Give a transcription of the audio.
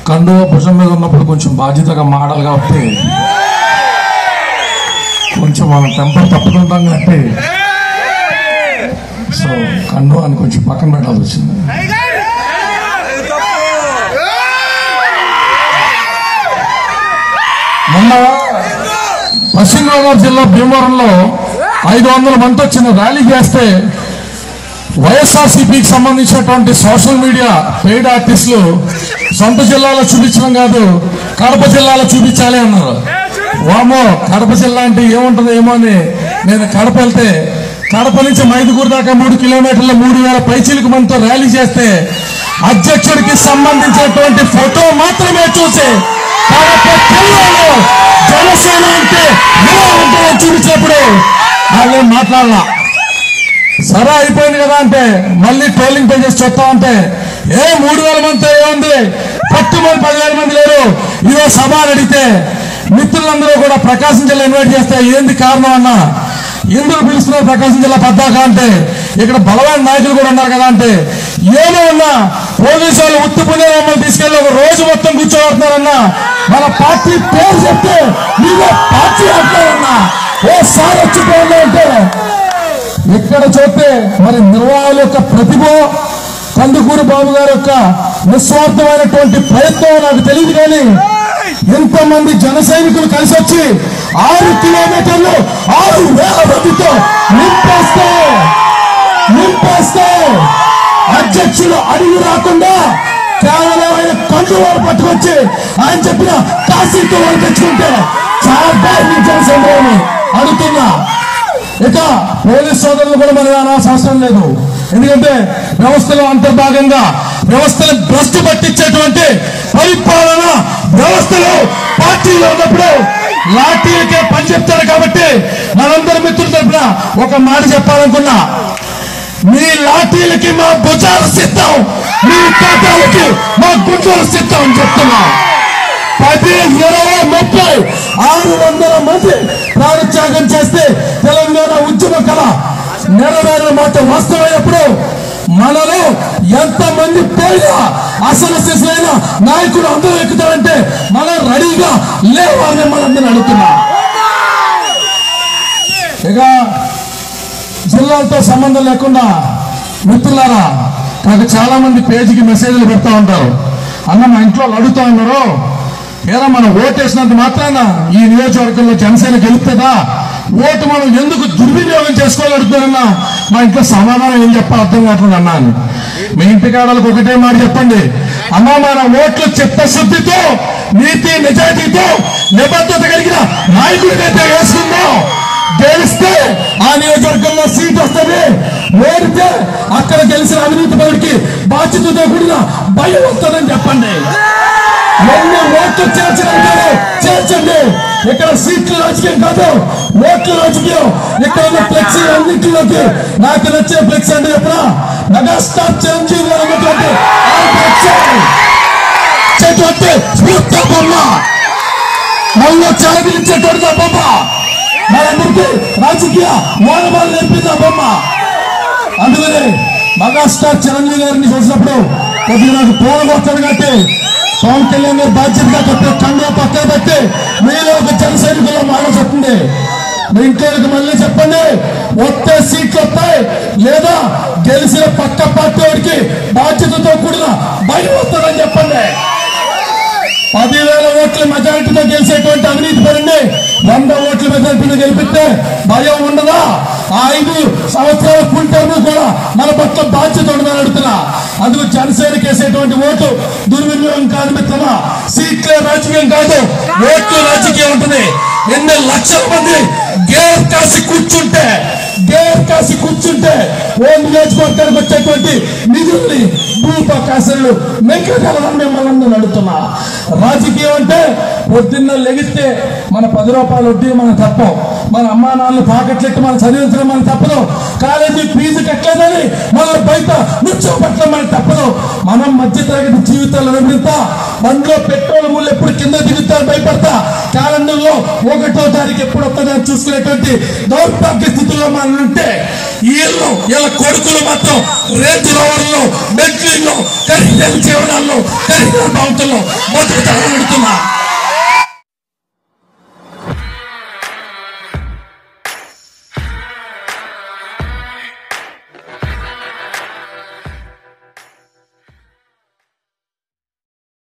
కండువ భుజం మీద ఉన్నప్పుడు కొంచెం బాధ్యతగా మాడాలి కాబట్టి కొంచెం మనం టెంపర్ తప్పుతుంటాం కాబట్టి సో కండువాన్ని కొంచెం పక్కన పెట్టాల్సి వచ్చింది. మొన్న పశ్చిమ గోదావరి జిల్లా భీమవరంలో 500 మంది వచ్చిన ర్యాలీ చేస్తే వైఎస్ఆర్సీపీకి సంబంధించినటువంటి సోషల్ మీడియా పెయిడ్ ఆర్టిస్టులు సొంత జిల్లాలో చూపించడం కాదు కడప జిల్లాలో చూపించాలి అన్నారు. వామో కడప జిల్లా అంటే ఏముంటుందో ఏమో అని నేను కడప వెళ్తే కడప నుంచి మైదుగూరు దాకా 3 కిలోమీటర్ల 3000 పైచీలకు మందితో ర్యాలీ చేస్తే అధ్యక్షుడికి సంబంధించినటువంటి ఫోటో మాత్రమే చూసి కడప జిల్లాలో జనసేన అంటే ఎలా ఉంటుందో చూపించినప్పుడు వాళ్ళేం మాట్లాడాల. సరే అయిపోయింది కదా అంటే మళ్ళీ ట్రోలింగ్ పేజెస్ చెప్తా ఉంటే 3000 మందితో ఏముంది, 10,000 మంది లేరు. ఇదో సభ అడిగితే మిత్రులందరూ కూడా ప్రకాశం జిల్లా ఇన్వైట్ చేస్తే ఏంది కారణం అన్నా, ఎందుకు పిలుస్తున్నారు ప్రకాశం జిల్లా పద్దాక అంటే ఇక్కడ బలమైన నాయకులు కూడా ఉన్నారు కదా అంటే ఏమో ఉన్నా పోలీసు వాళ్ళు ఉత్తుపునే మమ్మల్ని తీసుకెళ్లి ఒక రోజు మొత్తం కూర్చోబడుతున్నారన్నా మన పార్టీ పేరు చెప్తే మీరే పార్టీ అంటారన్నా ఓసారి వచ్చిపోయింది అంటే ఇక్కడ చూస్తే మరి నిర్వాహకుల యొక్క ప్రతిభ కందుకూరు బాబు గారి యొక్క నిస్వార్థమైనటువంటి ప్రయత్నం నాకు తెలియదు. కానీ ఎంతమంది జన సైనికులు కలిసి వచ్చి 6 కిలోమీటర్లు 6,000 మందితో నింపేస్తే అధ్యక్షులు అడిగి రాకుండా కేవలం ఆయన కందువారు పట్టుకొచ్చి ఆయన చెప్పిన కాశీతో వాళ్ళు తెచ్చుకుంటే చాలా బాగుంది జనసేన అడుగుతున్నా. ఇక పోలీస్ సోదరులు కూడా మనం అనాల్సిన అవసరం లేదు. ఎందుకంటే వ్యవస్థలో అంతర్భాగంగా వ్యవస్థను భ్రష్టు పట్టించేటువంటి పరిపాలన వ్యవస్థలో పార్టీలో ఉన్నప్పుడు లాఠీలకే పని చెప్తారు. కాబట్టి మనందరి మిత్రుల తరఫున ఒక మాట చెప్పాలనుకున్నా, మీ లాఠీలకి మా భుజాలు సిద్ధం, మీ కాటాలకి మా గుండెలు సిద్ధం అని చెప్తున్నా. 10, 20, 30, 600 మంది ప్రాణత్యాగం చేస్తే తెలంగాణ ఉద్యమ కళ నెరవేరిన మాట వాస్తవమైనప్పుడు మనలో ఎంతమంది పోయినా అసలు శిశులైన నాయకులు అందరూ ఎక్కుతారంటే మనం రెడీగా లేవాలని మనందరినీ అడుగుతున్నా. ఇక జిల్లాలతో సంబంధం లేకుండా మిత్రులారా నాకు చాలా మంది పేజీకి మెసేజ్లు పెడతా ఉంటారు. అన్న మా ఇంట్లో అడుగుతా ఉన్నారు, ఏదో మనం ఓటేసినంత మాత్రాన ఈ నియోజకవర్గంలో జనసేన గెలుస్తుందా, ఓటు మనం ఎందుకు దుర్వినియోగం చేసుకోవాలడుతున్నారన్నా మా ఇంట్లో సమాధానం ఏం చెప్పాలి అర్థం కావట్లేదు అన్నా అని. మీ ఇంటికాడలకు ఒకటే మాట చెప్పండి, అమ్మా మన ఓట్లు చిత్తశుద్ధితో నీతి నిజాయితీతో నిబద్ధత కలిగిన నాయకుడినైతే వేసుకుందాం, గెలిస్తే ఆ నియోజకవర్గంలో సీట్ వస్తుంది, ఓడితే అక్కడ గెలిచిన అవినీతి పరుడికి బాధ్యతతో కూడిన భయం వస్తుందని చెప్పండి. ఎన్ని ఓట్లు చేర్చడంటారు చేర్చండి. ఇక్కడ సీట్లు రాజకీయం కాదు, ఓట్ల రాజకీయం. ఇక్కడ ఉన్న ఫ్లెక్సీ అన్నింటిలోకి నాకు నచ్చే ఫ్లెక్సీ అంటే చెప్పిన మెగాస్టార్ చిరంజీవి గారు అన్నటువంటి బొమ్మ మళ్ళీ చాలగిలించేటువంటి బొమ్మ, మనందరికీ రాజకీయ మోనమాలు నేర్పింది ఆ బొమ్మ. అందుకని మెగాస్టార్ చిరంజీవి గారిని చూసినప్పుడు కొద్దిగా నాకు పూర్వం వస్తాడు కాబట్టి పవన్ కళ్యాణ్ గారు బాధ్యతగా చెప్పే కండువా పక్కన పెట్టి మీలో ఒక జన సైనికుల్లో మాట చెప్తుంది. మీ ఇంట్లోకి మళ్ళీ చెప్పండి, వస్తే సీట్లు వస్తాయి లేదా గెలిచిన పక్క పార్టీ వాడికి బాధ్యతతో కూడిన భయం వస్తుందని చెప్పండి. 10,000 ఓట్ల మెజారిటీతో గెలిచేటువంటి అవినీతి పరండి 100 ఓట్ల మెజారిటీతో గెలిపిస్తే భయం ఉండదా? 5 సంవత్సరాల ఫుల్ టర్మ్ కూడా మన పట్ల బాధ్యత ఉండదని అడుగుతున్నా. అందుకు జనసేనకి వేసేటువంటి ఓటు దుర్వినియోగం కాదు మిత్రమా, సీట్లే రాజకీయం కాదు, ఓట్లు రాజకీయం ఉంటుంది. ఎన్ని లక్షల మంది గేర్ కాసి కూర్చుంటే ఓ నియోజకవర్గానికి వచ్చేటువంటి నిధుల్ని భూపకాశాలు మెక్కగలమని మిమ్మల్ని అడుగుతున్నా. రాజకీయం అంటే పొద్దున్న లెగిస్తే మన 10 రూపాయలు వడ్డీ మనం తప్పం, మన అమ్మా నాన్నలు తాకట్లెట్టి మనం చదివించడం మనం తప్పదు, కాలేజీ ఫీజు కట్టలేదని మన బయట నుంచోబెట్టడం మనకు తప్పదు. మనం మధ్యతరగతి జీవితాలు నిర్మిస్తా, బండ్లో పెట్రోల్ మూలు ఎప్పుడు కింద దిగుతారు భయపడతా, క్యాలెండర్లో 1వ తారీఖు ఎప్పుడు వస్తుందని చూసుకునేటువంటి దౌర్భాగ్య స్థితిలో మనం ఉంటే వీళ్ళ కొడుకులు మొత్తం రేపు రోవర్లో బెడ్లీలో ఖరీదైన జీవనాల్లో ఖరీదైన బాగుంటుల్లో మొదటి తగలబెడుతున్నా